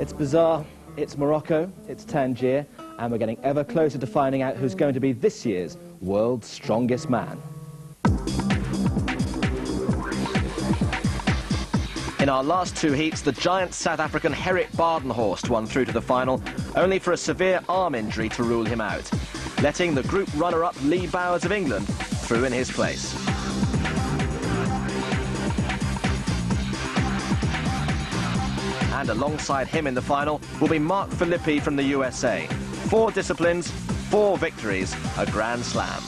It's bizarre, it's Morocco, it's Tangier, and we're getting ever closer to finding out who's going to be this year's world's strongest man. In our last two heats, the giant South African Gerrit Badenhorst won through to the final, only for a severe arm injury to rule him out, letting the group runner-up Lee Bowers of England through in his place. And alongside him in the final will be Mark Filippi from the USA. 4 disciplines, 4 victories, a Grand Slam.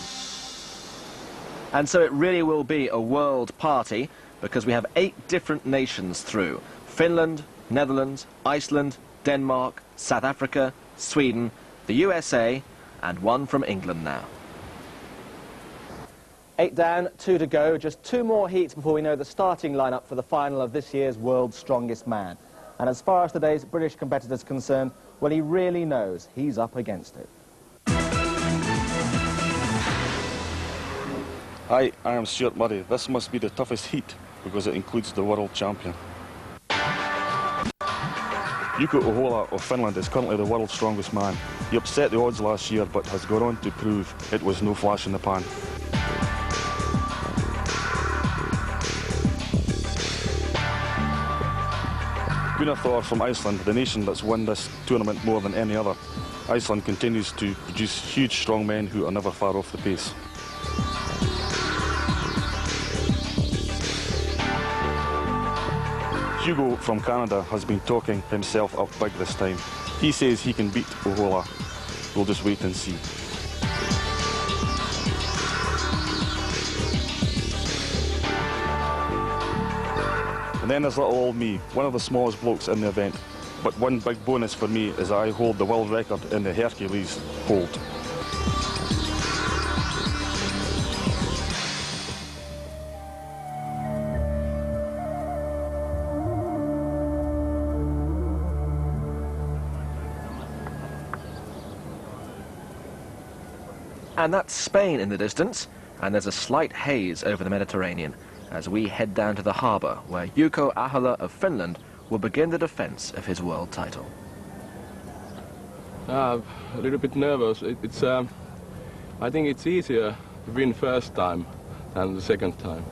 And so it really will be a world party, because we have 8 different nations through. Finland, Netherlands, Iceland, Denmark, South Africa, Sweden, the USA, and 1 from England now. 8 down, 2 to go. Just 2 more heats before we know the starting lineup for the final of this year's World's Strongest Man. And as far as today's British competitor's concerned, well, he really knows he's up against it. Hi, I am Stuart Murray. This must be the toughest heat because it includes the world champion. Jukka Ahola of Finland is currently the world's strongest man. He upset the odds last year but has gone on to prove it was no flash in the pan. Gunnar Thor from Iceland, the nation that's won this tournament more than any other. Iceland continues to produce huge strong men who are never far off the pace. Hugo from Canada has been talking himself up big this time. He says he can beat Ahola. We'll just wait and see. And then there's little old me, one of the smallest blokes in the event. But one big bonus for me is I hold the world record in the Hercules hold. And that's Spain in the distance, and there's a slight haze over the Mediterranean as we head down to the harbour where Jukka Ahola of Finland will begin the defence of his world title. A little bit nervous. I think it's easier to win first time than the second time.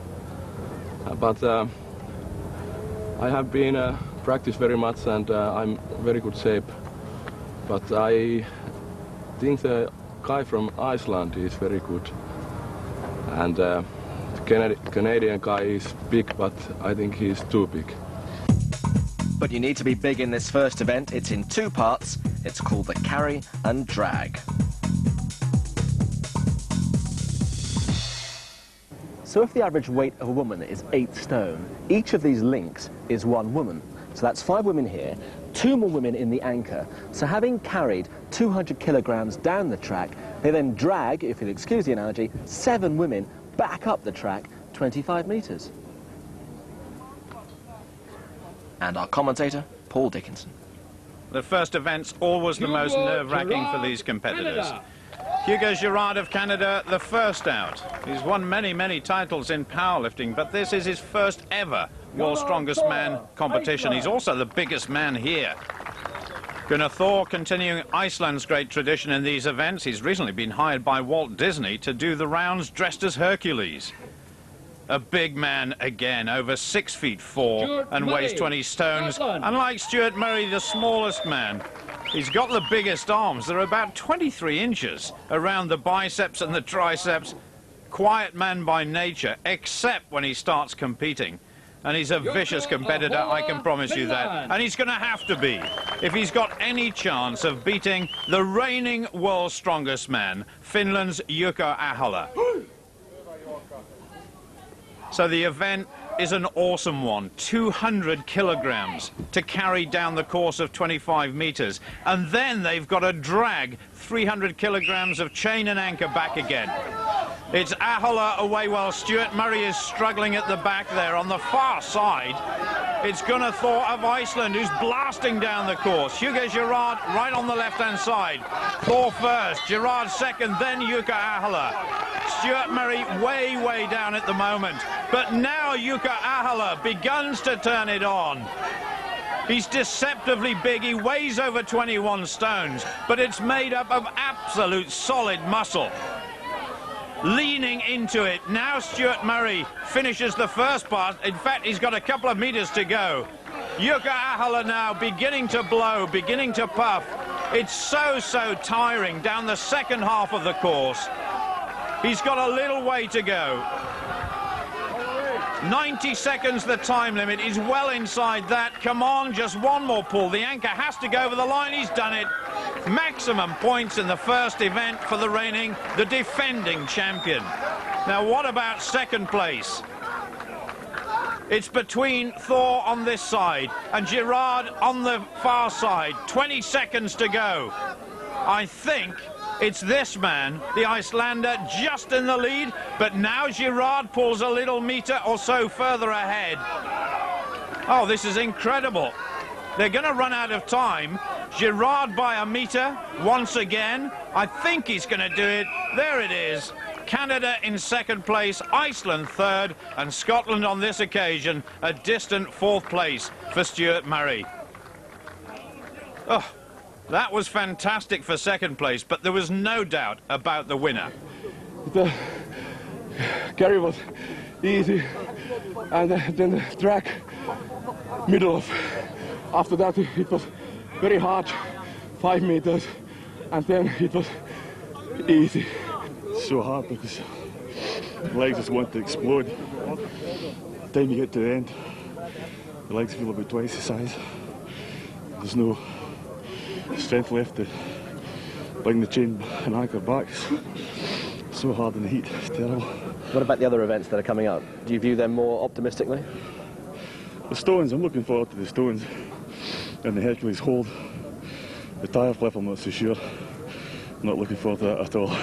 But I have been practiced very much and I'm very good shape. But I think the guy from Iceland is very good. And the Canadian guy is big, but I think he's too big. But you need to be big in this first event. It's in 2 parts. It's called the carry and drag. So if the average weight of a woman is 8 stone, each of these links is 1 woman. So that's 5 women here, 2 more women in the anchor. So having carried 200 kilograms down the track, they then drag, if you'll excuse the analogy, 7 women back up the track 25 metres. And our commentator, Paul Dickinson. The first event's always the most nerve-wracking for these competitors. Hugo Girard of Canada, the first out. He's won many, many titles in powerlifting, but this is his first ever World's Strongest Man competition. He's also the biggest man here. Gunnar Thor continuing Iceland's great tradition in these events. He's recently been hired by Walt Disney to do the rounds dressed as Hercules. A big man again, over 6'4" and weighs 20 stones. Unlike Stuart Murray, the smallest man, he's got the biggest arms. They're about 23 inches around the biceps and the triceps. Quiet man by nature, except when he starts competing. And he's a vicious competitor, I can promise you that. And he's going to have to be, if he's got any chance of beating the reigning world's strongest man, Finland's Jukka Ahola. So the event is an awesome one, 200 kilograms to carry down the course of 25 meters. And then they've got to drag 300 kilograms of chain and anchor back again. It's Ahola away while Stuart Murray is struggling at the back there. On the far side, it's Gunnar Thor of Iceland who's blasting down the course. Hugo Girard right on the left-hand side. Thor first, Girard second, then Jukka Ahola. Stuart Murray way, way down at the moment. But now Jukka Ahola begins to turn it on. He's deceptively big. He weighs over 21 stones, but it's made up of absolute solid muscle. Leaning into it. Now Stuart Murray finishes the first part. In fact, he's got a couple of meters to go. Jukka Ahala now beginning to blow, beginning to puff. It's so tiring down the second half of the course. He's got a little way to go. 90 seconds the time limit. He's well inside that. Come on, just one more pull. The anchor has to go over the line. He's done it. Maximum points in the first event for the defending champion. Now, what about second place? It's between Thor on this side and Girard on the far side. 20 seconds to go. I think it's this man, the Icelander, just in the lead, but now Girard pulls a little meter or so further ahead. Oh, this is incredible. They're going to run out of time. Girard by a meter once again. I think he's going to do it. There it is. Canada in second place, Iceland third, and Scotland on this occasion a distant fourth place for Stuart Murray. Oh, that was fantastic for second place, but there was no doubt about the winner. The carry was easy, and then the track, middle of. After that, it was very hard, 5 meters, and then it was easy. So hard because the legs just want to explode. By the time you get to the end, the legs feel about twice the size. There's no strength left to bring the chain and anchor back. It's so hard in the heat, it's terrible. What about the other events that are coming up? Do you view them more optimistically? The stones, I'm looking forward to the stones and the Hercules hold. The tyre flip, I'm not so sure. I'm not looking forward to that at all.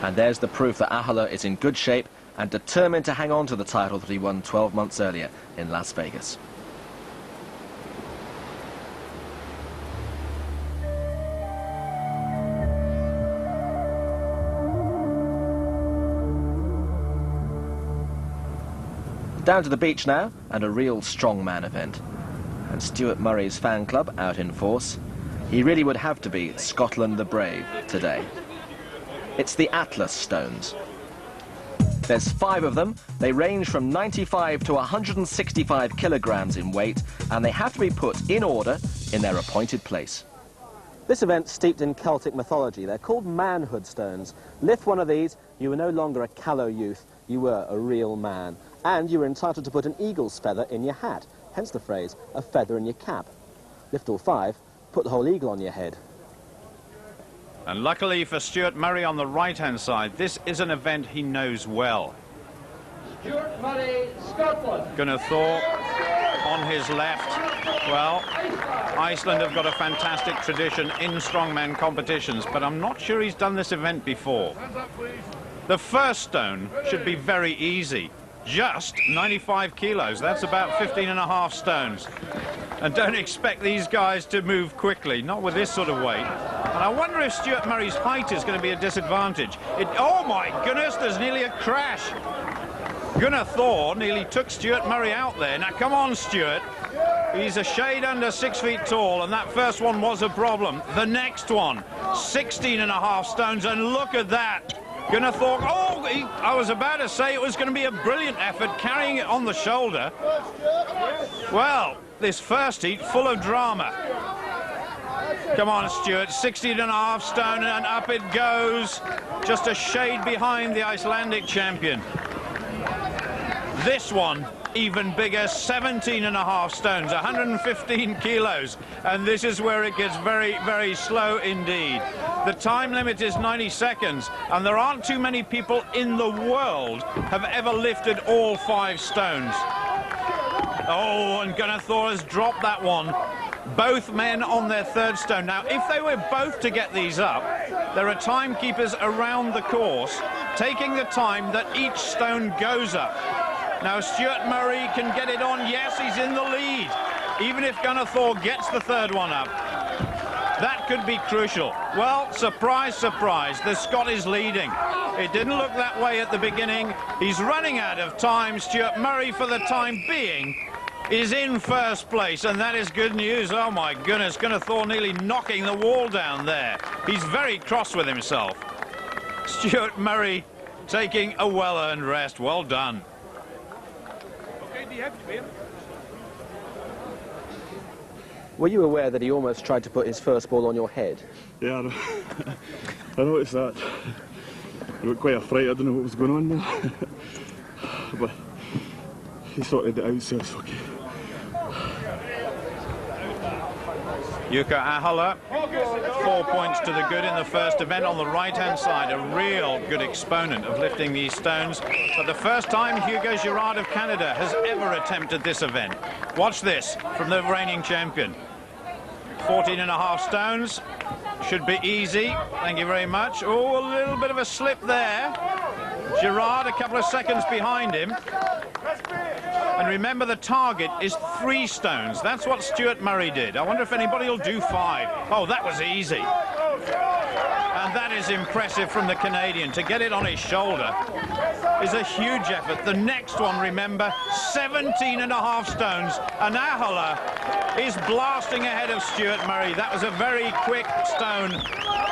And there's the proof that Ahala is in good shape and determined to hang on to the title that he won 12 months earlier in Las Vegas. Down to the beach now, and a real strongman event. And Stuart Murray's fan club out in force. He really would have to be Scotland the Brave today. It's the Atlas stones. There's 5 of them. They range from 95 to 165 kilograms in weight, and they have to be put in order in their appointed place. This event's steeped in Celtic mythology. They're called manhood stones. Lift one of these, you were no longer a callow youth, you were a real man. And you were entitled to put an eagle's feather in your hat, hence the phrase, a feather in your cap. Lift all 5, put the whole eagle on your head. And luckily for Stuart Murray on the right-hand side, this is an event he knows well. Stuart Murray, Scotland. Gunnar Thor on his left. Well, Iceland have got a fantastic tradition in strongman competitions, but I'm not sure he's done this event before. The first stone should be very easy. Just 95 kilos. That's about 15.5 stones. And don't expect these guys to move quickly, not with this sort of weight. And I wonder if Stuart Murray's height is going to be a disadvantage. Oh my goodness, there's nearly a crash. Gunnar Thor nearly took Stuart Murray out there. Now come on, Stuart. He's a shade under 6 feet tall, and that first one was a problem. The next one, 16.5 stones, and look at that. Gunnar Thor, I was about to say it was going to be a brilliant effort carrying it on the shoulder. Well, this first heat full of drama. Come on, Stuart, 16.5 stone, and up it goes. Just a shade behind the Icelandic champion. This one, even bigger, 17.5 stones, 115 kilos. And this is where it gets very, very slow indeed. The time limit is 90 seconds, and there aren't too many people in the world have ever lifted all 5 stones. Oh, and Gunnar Thor has dropped that one. Both men on their 3rd stone. Now, if they were both to get these up, there are timekeepers around the course taking the time that each stone goes up. Now, Stuart Murray can get it on. Yes, he's in the lead. Even if Gunnar Thor gets the 3rd one up, that could be crucial. Well, surprise, surprise, the Scot is leading. It didn't look that way at the beginning. He's running out of time. Stuart Murray, for the time being, is in first place, and that is good news. Oh my goodness, Gunnar Thor nearly knocking the wall down there. He's very cross with himself. Stuart Murray taking a well-earned rest. Well done. Were you aware that he almost tried to put his first ball on your head? Yeah, I noticed that. I got quite a fright. I don't know what was going on there. But he sorted it out, so it's okay. Jukka Ahola, 4 points to the good in the first event on the right-hand side. A real good exponent of lifting these stones. But the first time Hugo Girard of Canada has ever attempted this event. Watch this from the reigning champion. 14.5 stones. Should be easy. Thank you very much. Oh, a little bit of a slip there. Girard a couple of seconds behind him. And remember, the target is 3 stones. That's what Stuart Murray did. I wonder if anybody will do 5. Oh, that was easy. And that is impressive from the Canadian. To get it on his shoulder is a huge effort. The next one, remember, 17.5 stones. And Ahola is blasting ahead of Stuart Murray. That was a very quick stone.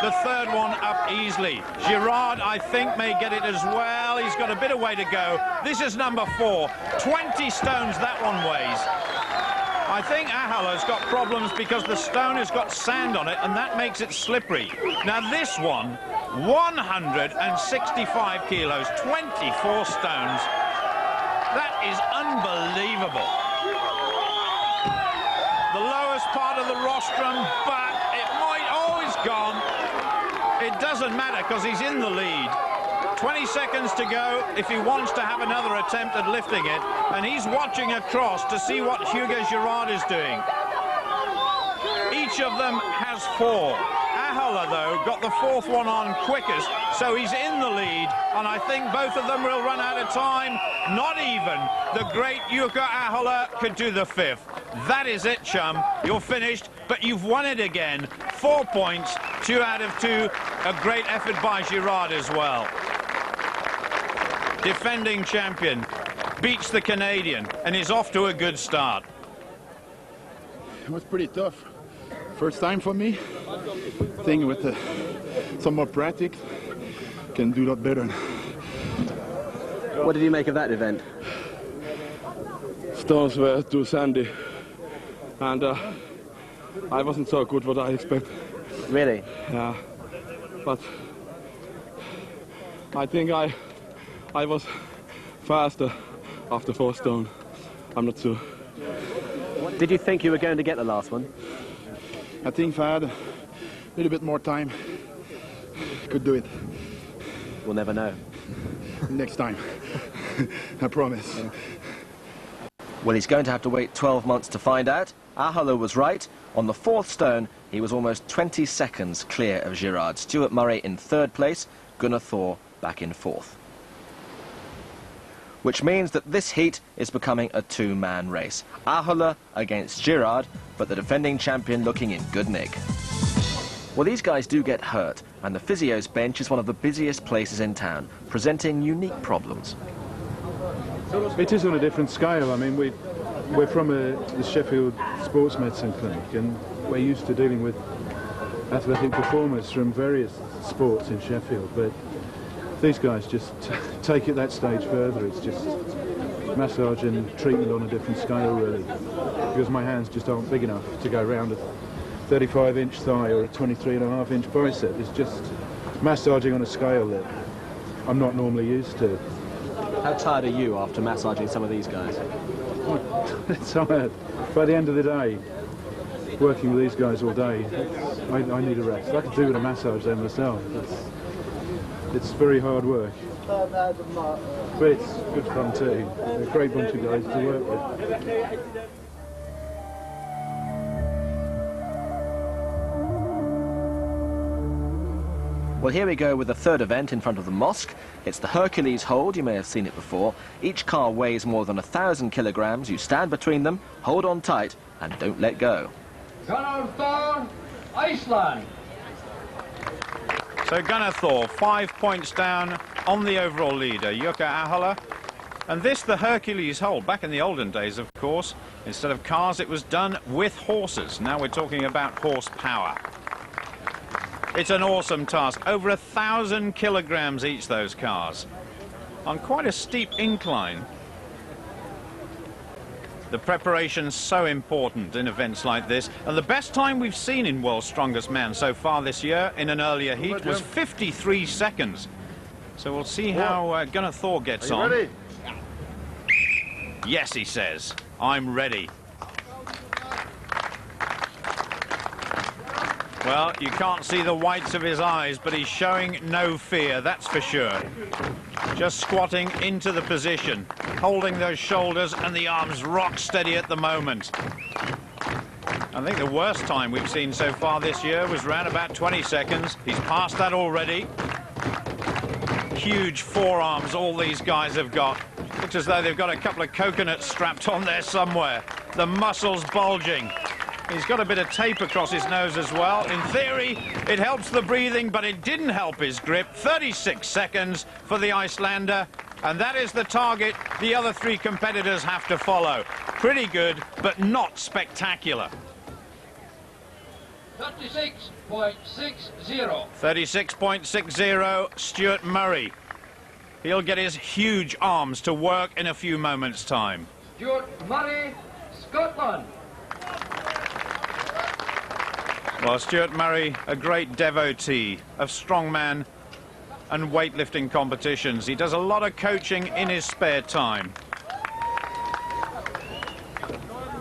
The third one up easily. Girard, I think, may get it as well. He's got a bit of way to go. This is number 4. 20 stones that one weighs. I think Ahola's got problems because the stone has got sand on it, and that makes it slippery. Now this one, 165 kilos, 24 stones. That is unbelievable. The lowest part of the rostrum, but it might... Oh, it's gone. It doesn't matter because he's in the lead. 20 seconds to go if he wants to have another attempt at lifting it, and he's watching across to see what Hugo Girard is doing. Each of them has 4. Ahola, though, got the 4th one on quickest, so he's in the lead, and I think both of them will run out of time. Not even the great Jukka Ahola could do the 5th. That is it, chum. You're finished, but you've won it again. 4 points, 2 out of 2. A great effort by Girard as well. Defending champion beats the Canadian and is off to a good start. It was pretty tough. First time for me. I think with some more practice, can do that better. What did you make of that event? Stones were too sandy, and I wasn't so good what I expected. Really? Yeah, but I think I was faster after 4 stone. I'm not sure. Did you think you were going to get the last one? I think if I had a little bit more time, could do it. We'll never know. Next time. I promise. Well, he's going to have to wait 12 months to find out. Ahola was right. On the 4th stone, he was almost 20 seconds clear of Girard. Stuart Murray in 3rd place, Gunnar Thor back in 4th. Which means that this heat is becoming a 2-man race. Ahola against Girard, but the defending champion looking in good nick. Well, these guys do get hurt, and the physio's bench is one of the busiest places in town, presenting unique problems. It is on a different scale. I mean, we're from the Sheffield Sports Medicine Clinic, and we're used to dealing with athletic performers from various sports in Sheffield, but these guys just take it that stage further. It's just massage and treatment on a different scale, really, because my hands just aren't big enough to go around a 35-inch thigh or a 23.5-inch bicep. It's just massaging on a scale that I'm not normally used to. How tired are you after massaging some of these guys? It's tired. By the end of the day, working with these guys all day, I need a rest. I could do with a massage there myself. It's very hard work, but it's good fun too. They're a great bunch of guys to work with. Well, here we go with the 3rd event in front of the mosque. It's the Hercules hold. You may have seen it before. Each car weighs more than 1,000 kilograms. You stand between them, hold on tight, and don't let go. Gunnar Thor, Iceland. So Gunnar Thor, 5 points down on the overall leader. Jukka Ahola And this, the Hercules hold, back in the olden days, of course, instead of cars, it was done with horses. Now we're talking about horsepower. It's an awesome task. Over 1,000 kilograms each, those cars, on quite a steep incline. The preparation's so important in events like this. And the best time we've seen in World's Strongest Man so far this year in an earlier heat was 53 seconds. So we'll see how Gunnar Thor gets on. Ready? Yes, he says. I'm ready. Well, you can't see the whites of his eyes, but he's showing no fear, that's for sure. Just squatting into the position, holding those shoulders and the arms rock steady at the moment. I think the worst time we've seen so far this year was around about 20 seconds. He's passed that already. Huge forearms all these guys have got. Looks as though they've got a couple of coconuts strapped on there somewhere. The muscles bulging. He's got a bit of tape across his nose as well. In theory, it helps the breathing, but it didn't help his grip. 36 seconds for the Icelander, and that is the target the other three competitors have to follow. Pretty good, but not spectacular. 36.60. 36.60, Stuart Murray. He'll get his huge arms to work in a few moments' time. Stuart Murray, Scotland. Well, Stuart Murray, a great devotee of strongman and weightlifting competitions. He does a lot of coaching in his spare time.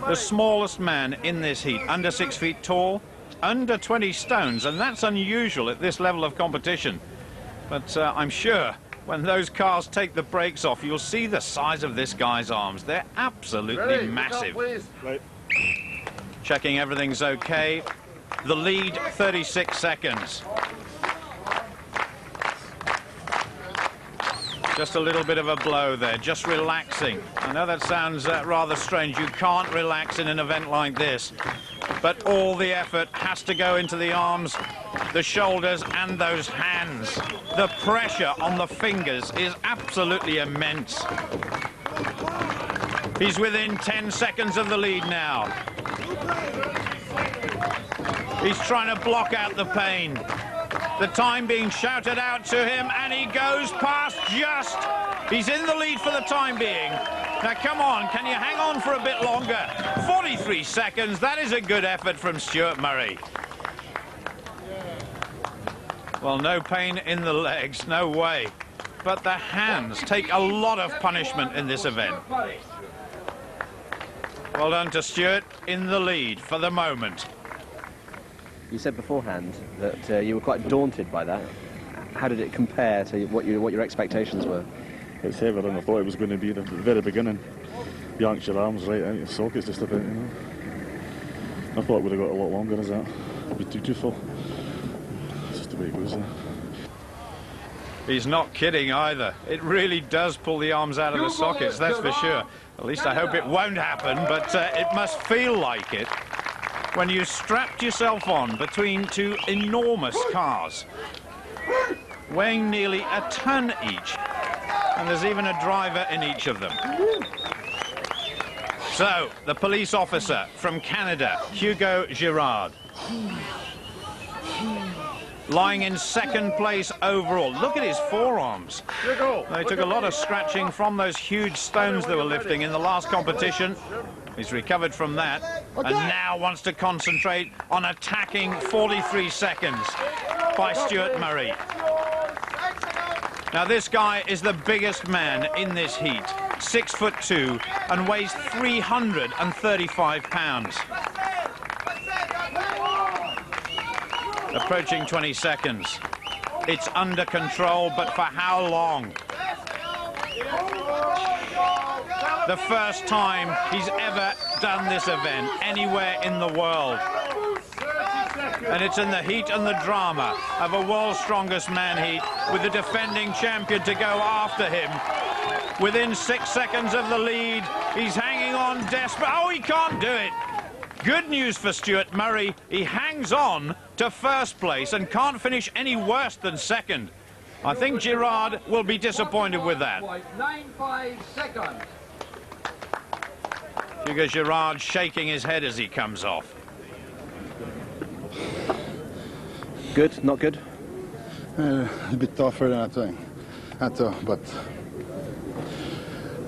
The smallest man in this heat, under 6 feet tall, under 20 stones, and that's unusual at this level of competition. But I'm sure when those cars take the brakes off, you'll see the size of this guy's arms. They're absolutely massive. Right. Checking everything's okay. The lead, 36 seconds. Just a little bit of a blow there, just relaxing. I know that sounds rather strange. You can't relax in an event like this. But all the effort has to go into the arms, the shoulders, and those hands. The pressure on the fingers is absolutely immense. He's within 10 seconds of the lead now. He's trying to block out the pain. The time being shouted out to him, and he goes past just. He's in the lead for the time being. Now, come on, can you hang on for a bit longer? 43 seconds, that is a good effort from Stuart Murray. Well, no pain in the legs, no way. But the hands take a lot of punishment in this event. Well done to Stuart, in the lead for the moment. You said beforehand that you were quite daunted by that. How did it compare to what your expectations were? It's heavier than I thought it was going to be at the very beginning. Yanked your arms right out of your sockets just a bit, you know. I thought it would have got a lot longer as that. It'd be too full. It's just the way it goes there. He's not kidding either. It really does pull the arms out of the sockets, that's for sure. At least I hope it won't happen, but it must feel like it. When you strapped yourself on between two enormous cars, weighing nearly a ton each, and there's even a driver in each of them. So, the police officer from Canada, Hugo Girard, lying in second place overall. Look at his forearms. They took a lot of scratching from those huge stones they were lifting in the last competition. He's recovered from that and now wants to concentrate on attacking 43 seconds by Stuart Murray. Now, this guy is the biggest man in this heat, 6'2", and weighs 335 pounds. Approaching 20 seconds. It's under control, but for how long? The first time he's ever done this event anywhere in the world. And it's in the heat and the drama of a World's Strongest Man heat with the defending champion to go after him. Within 6 seconds of the lead, he's hanging on desperate. Oh, he can't do it. Good news for Stuart Murray. He hangs on to first place and can't finish any worse than second. I think Girard will be disappointed with that. 95 seconds. Hugo Girard shaking his head as he comes off. Good, not good? A bit tougher than I thought, but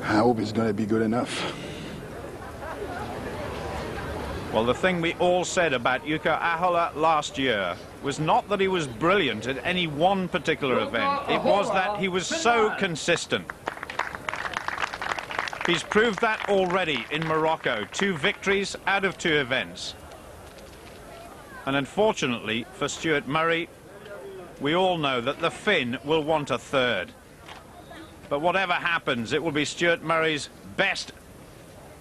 I hope it's going to be good enough. Well, the thing we all said about Jukka Ahola last year was not that he was brilliant at any one particular event. It was that he was so consistent. He's proved that already in Morocco. 2 victories out of 2 events. And unfortunately for Stuart Murray, we all know that the Finn will want a 3rd. But whatever happens, it will be Stuart Murray's best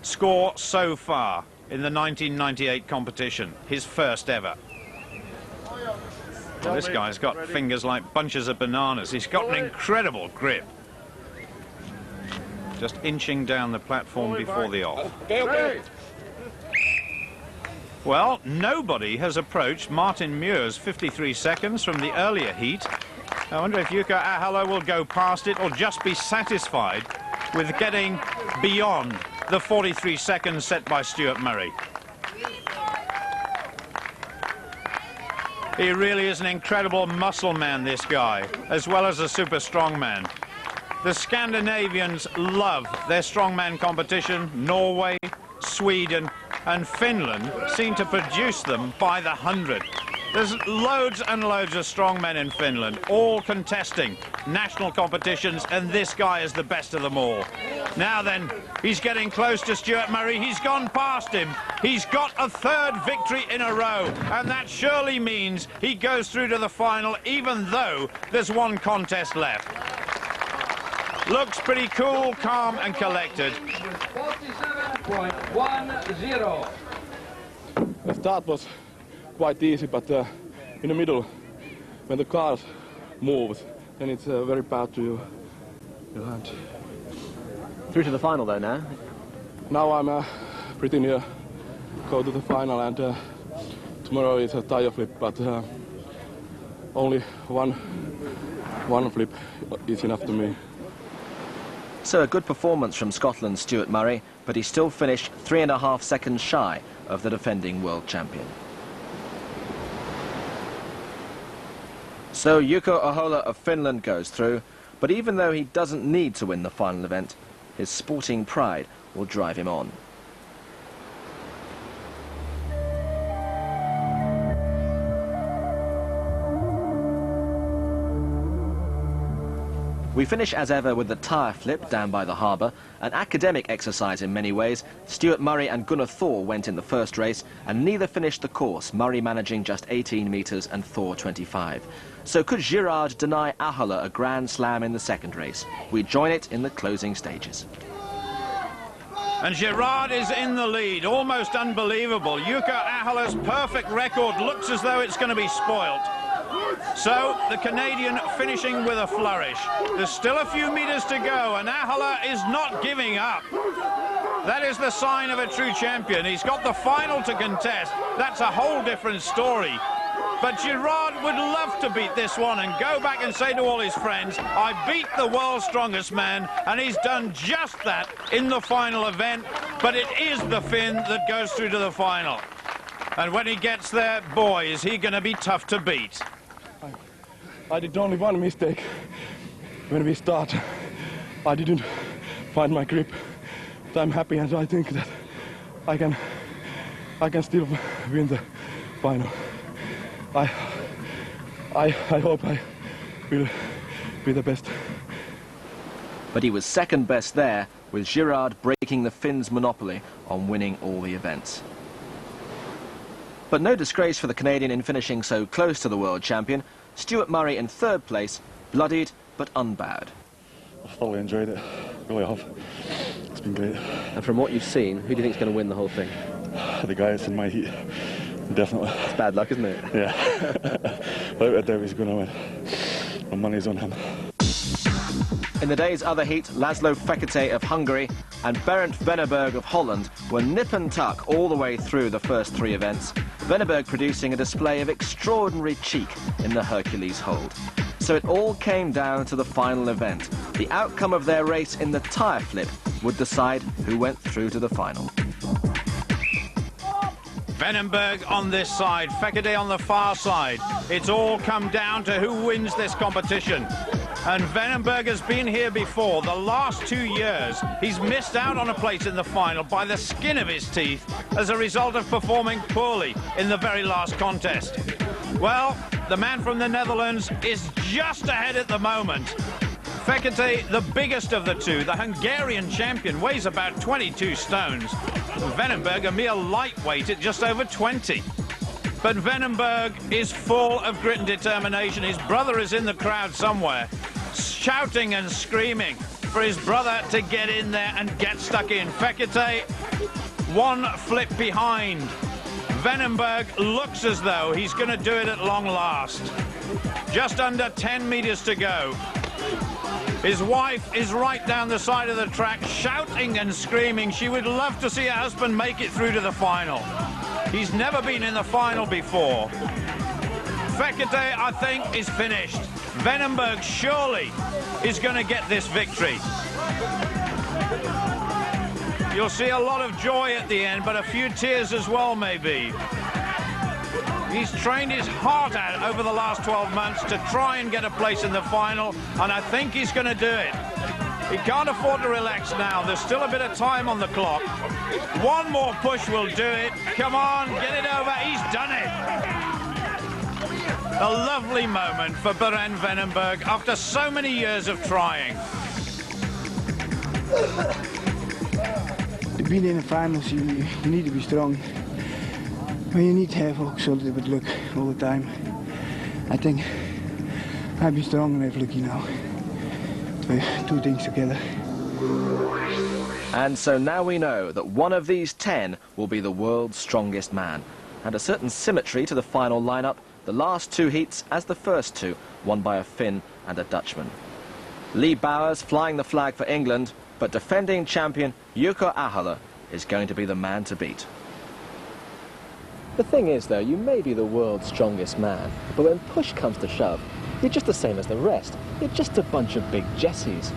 score so far in the 1998 competition, his first ever. Well, this guy's got fingers like bunches of bananas. He's got an incredible grip. Just inching down the platform before the off. Well, nobody has approached Martin Muir's 53 seconds from the earlier heat. I wonder if Jukka Ahola will go past it or just be satisfied with getting beyond the 43 seconds set by Stuart Murray. He really is an incredible muscle man, this guy, as well as a super strong man. The Scandinavians love their strongman competition. Norway, Sweden and Finland seem to produce them by the 100. There's loads and loads of strongmen in Finland, all contesting national competitions, and this guy is the best of them all. Now then, he's getting close to Stuart Murray. He's gone past him. He's got a 3rd victory in a row, and that surely means he goes through to the final, even though there's 1 contest left. Looks pretty cool, calm and collected. 47.10. The start was quite easy, but in the middle, when the cars move, then it's very bad to your hand. Through to the final though now. Now I'm pretty near go to the final, and tomorrow is a tire flip, but only one flip is enough to me. So a good performance from Scotland's Stuart Murray, but he still finished 3.5 seconds shy of the defending world champion. So Jukka Ahola of Finland goes through, but even though he doesn't need to win the final event, his sporting pride will drive him on. We finish as ever with the tyre flip down by the harbour, an academic exercise in many ways. Stuart Murray and Gunnar Thor went in the first race and neither finished the course, Murray managing just 18 metres and Thor 25. So could Girard deny Ahola a Grand Slam in the second race? We join it in the closing stages. And Girard is in the lead, almost unbelievable. Jukka Ahola's perfect record looks as though it's going to be spoilt. So the Canadian finishing with a flourish. There's still a few meters to go and Ahola is not giving up. That is the sign of a true champion. He's got the final to contest. That's a whole different story. But Girard would love to beat this one and go back and say to all his friends, I beat the world's strongest man, and he's done just that in the final event. But it is the Finn that goes through to the final. And when he gets there, boy, is he going to be tough to beat. I did only one mistake when we start. I didn't find my grip. But I'm happy, and I think that I can still win the final. I hope I will be the best. But he was second best there, with Girard breaking the Finns' monopoly on winning all the events. But no disgrace for the Canadian in finishing so close to the world champion. Stuart Murray in third place, bloodied but unbowed. I've thoroughly enjoyed it, really have. It's been great. And from what you've seen, who do you think is going to win the whole thing? The guy that's in my heat, definitely. It's bad luck, isn't it? Yeah. Without a doubt he's going to win. My money's on him. In the day's other heat, Laszlo Fekete of Hungary and Bernd Venneberg of Holland were nip and tuck all the way through the first three events, Venneberg producing a display of extraordinary cheek in the Hercules hold. so it all came down to the final event. The outcome of their race in the tyre flip would decide who went through to the final. Vandenberg on this side, Fekete on the far side. It's all come down to who wins this competition. And Vandenberg has been here before. The last 2 years, he's missed out on a place in the final by the skin of his teeth as a result of performing poorly in the very last contest. Well, the man from the Netherlands is just ahead at the moment. Fekete, the biggest of the two, the Hungarian champion, weighs about 22 stones. Vandenberg, a mere lightweight at just over 20. But Vandenberg is full of grit and determination. His brother is in the crowd somewhere, shouting and screaming for his brother to get in there and get stuck in. Fekete, one flip behind. Vandenberg looks as though he's going to do it at long last. Just under 10 meters to go. His wife is right down the side of the track, shouting and screaming. She would love to see her husband make it through to the final. He's never been in the final before. Fekete, I think, is finished. Vandenberg surely is going to get this victory. You'll see a lot of joy at the end, but a few tears as well, maybe. He's trained his heart out over the last 12 months to try and get a place in the final, and I think he's going to do it. He can't afford to relax now. There's still a bit of time on the clock. One more push will do it. Come on, get it over. He's done it. A lovely moment for Beren Vandenberg after so many years of trying. To be in the finals, you need to be strong. But you need to have also a little bit luck all the time. I think I've been strong and have lucky now. Two things together. And so now we know that one of these 10 will be the world's strongest man. And a certain symmetry to the final lineup, the last two heats as the first two, won by a Finn and a Dutchman. Lee Bowers flying the flag for England, but defending champion Jukka Ahola is going to be the man to beat. The thing is, though, you may be the world's strongest man, but when push comes to shove, you're just the same as the rest. You're just a bunch of big Jessies.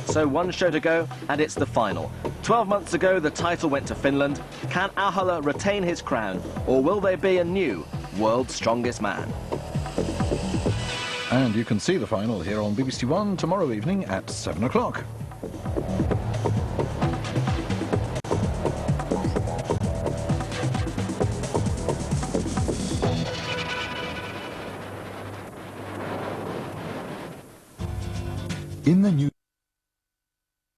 So one show to go, and it's the final. 12 months ago, the title went to Finland. Can Ahola retain his crown, or will there be a new world's strongest man? And you can see the final here on BBC One tomorrow evening at 7 o'clock. In the new